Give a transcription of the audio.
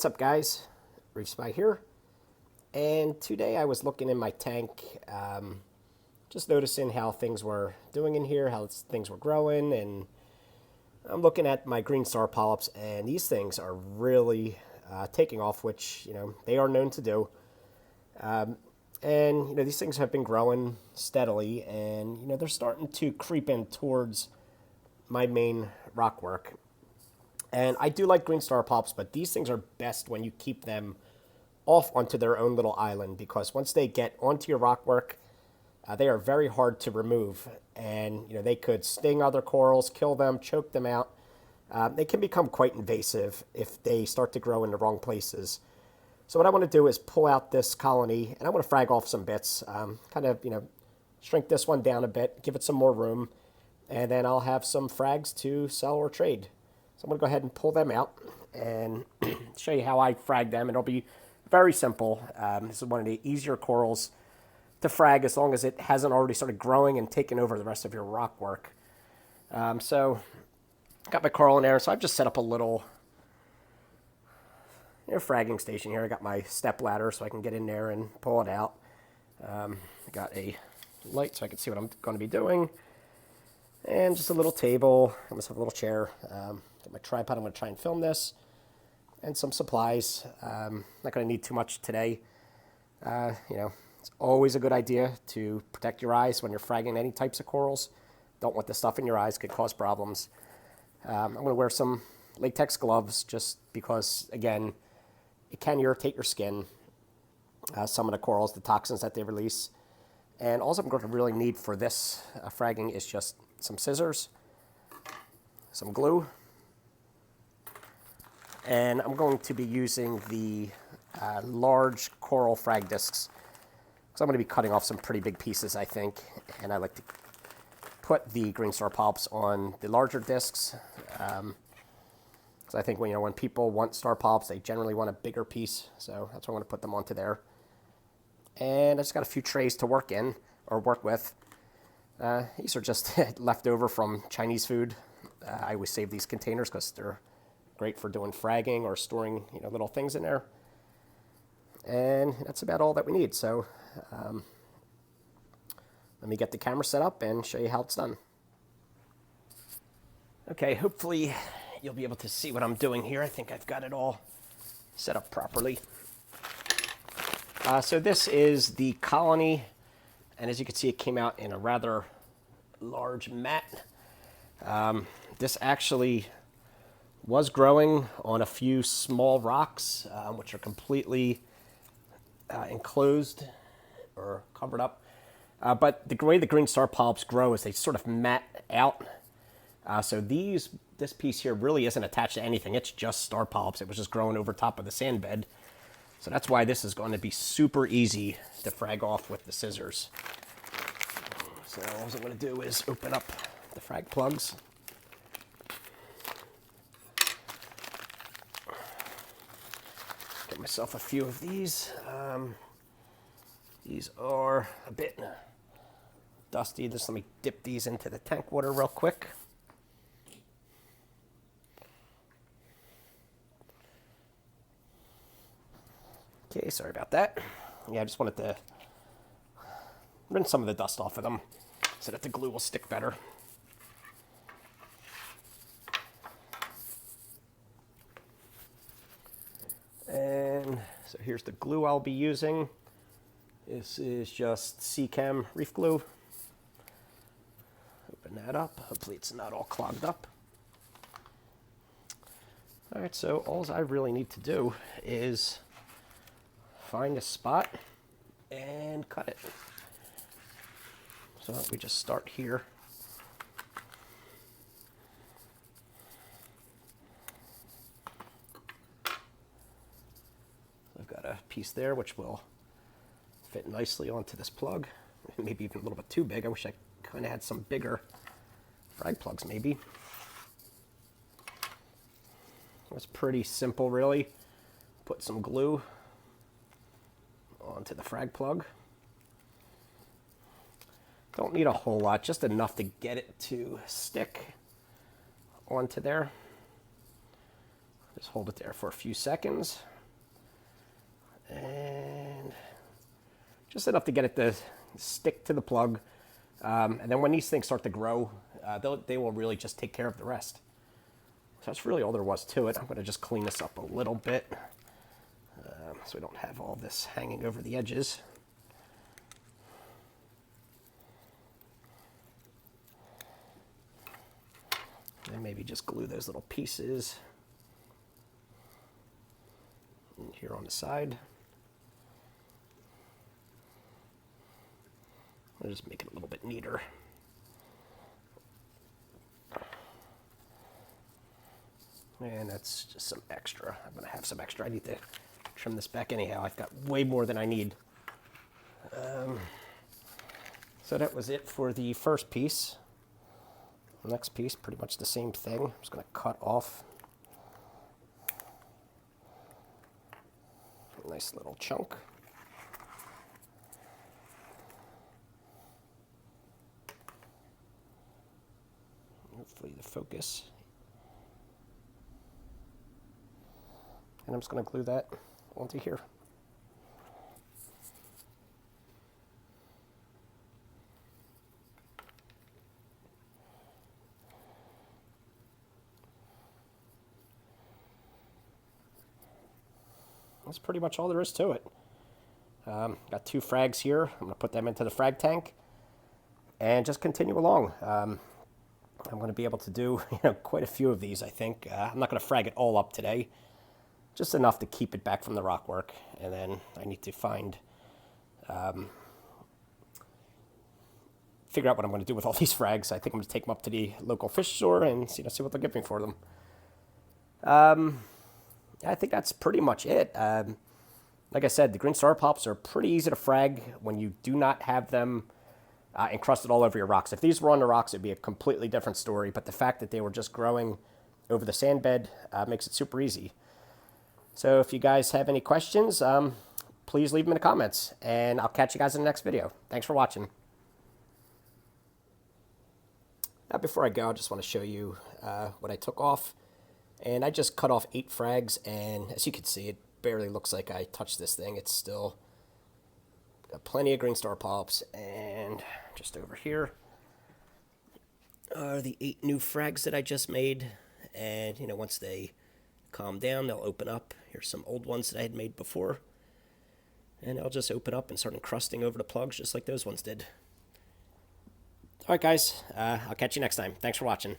What's up, guys? Reef Spy here. And today I was looking in my tank, just noticing how things were doing in here, how things were growing, and I'm looking at my green star polyps, and these things are really taking off, which, they are known to do. And, these things have been growing steadily, and, they're starting to creep in towards my main rockwork. And I do like green star polyps, but these things are best when you keep them off onto their own little island, because once they get onto your rockwork, they are very hard to remove. And, they could sting other corals, kill them, choke them out. They can become quite invasive if they start to grow in the wrong places. So what I want to do is pull out this colony, and I want to frag off some bits, kind of, shrink this one down a bit, give it some more room, and then I'll have some frags to sell or trade. So I'm going to go ahead and pull them out and show you how I frag them. It'll be very simple. This is one of the easier corals to frag as long as it hasn't already started growing and taken over the rest of your rock work. So got my coral in there. So I've just set up a little fragging station here. I got my step ladder so I can get in there and pull it out. I got a light so I can see what I'm going to be doing. And just a little table. I must have a little chair. Got my tripod. I'm going to try and film this. And some supplies. Not going to need too much today. It's always a good idea to protect your eyes when you're fragging any types of corals. Don't want the stuff in your eyes, could cause problems. I'm going to wear some latex gloves just because, again, it can irritate your skin. Some of the corals, the toxins that they release. And all I'm going to really need for this fragging is just some scissors, some glue, and I'm going to be using the large coral frag discs because I'm going to be cutting off some pretty big pieces, I think, and I like to put the green star polyps on the larger discs because I think when people want star polyps, they generally want a bigger piece, so that's why I'm going to put them onto there. And I just got a few trays to work with. These are just left over from Chinese food. I always save these containers because they're great for doing fragging or storing little things in there. And that's about all that we need. So let me get the camera set up and show you how it's done. Okay, hopefully you'll be able to see what I'm doing here. I think I've got it all set up properly. So this is the colony, and as you can see, it came out in a rather large mat. This actually was growing on a few small rocks, which are completely enclosed or covered up. But the way the green star polyps grow is they sort of mat out. So this piece here really isn't attached to anything. It's just star polyps. It was just growing over top of the sand bed. So that's why this is going to be super easy to frag off with the scissors. So all I'm going to do is open up the frag plugs. Get myself a few of these. These are a bit dusty. Just let me dip these into the tank water real quick. Okay, sorry about that. Yeah, I just wanted to rinse some of the dust off of them so that the glue will stick better. And so here's the glue I'll be using. This is just Seachem reef glue. Open that up. Hopefully it's not all clogged up. All right, so all I really need to do is find a spot and cut it. So we just start here. I've got a piece there which will fit nicely onto this plug. Maybe even a little bit too big. I wish I kind of had some bigger frag plugs maybe. It's pretty simple really. Put some glue onto the frag plug. Don't need a whole lot, just enough to get it to stick onto there. Just hold it there for a few seconds. And just enough to get it to stick to the plug. And then when these things start to grow, they will really just take care of the rest. So that's really all there was to it. I'm going to just clean this up a little bit so we don't have all this hanging over the edges. And maybe just glue those little pieces in here on the side. I'll just make it a little bit neater. And that's just some extra. I'm going to have some extra. I need to trim this back anyhow. I've got way more than I need. So that was it for the first piece. The next piece, pretty much the same thing. I'm just going to cut off a nice little chunk. Hopefully the focus. And I'm just going to glue that onto here. That's pretty much all there is to it. Got 2 frags here. I'm going to put them into the frag tank and just continue along. I'm going to be able to do quite a few of these, I think. I'm not going to frag it all up today, just enough to keep it back from the rockwork. And then I need to figure out what I'm going to do with all these frags. I think I'm going to take them up to the local fish store and see what they'll give me for them. I think that's pretty much it. Like I said, the green star polyps are pretty easy to frag when you do not have them encrusted all over your rocks. If these were on the rocks, it'd be a completely different story. But the fact that they were just growing over the sand bed makes it super easy. So if you guys have any questions, please leave them in the comments. And I'll catch you guys in the next video. Thanks for watching. Now, before I go, I just want to show you what I took off. And I just cut off 8 frags, and as you can see, it barely looks like I touched this thing. It's still got plenty of green star polyps. And just over here are the 8 new frags that I just made. And, once they calm down, they'll open up. Here's some old ones that I had made before. And they'll just open up and start encrusting over the plugs just like those ones did. All right, guys, I'll catch you next time. Thanks for watching.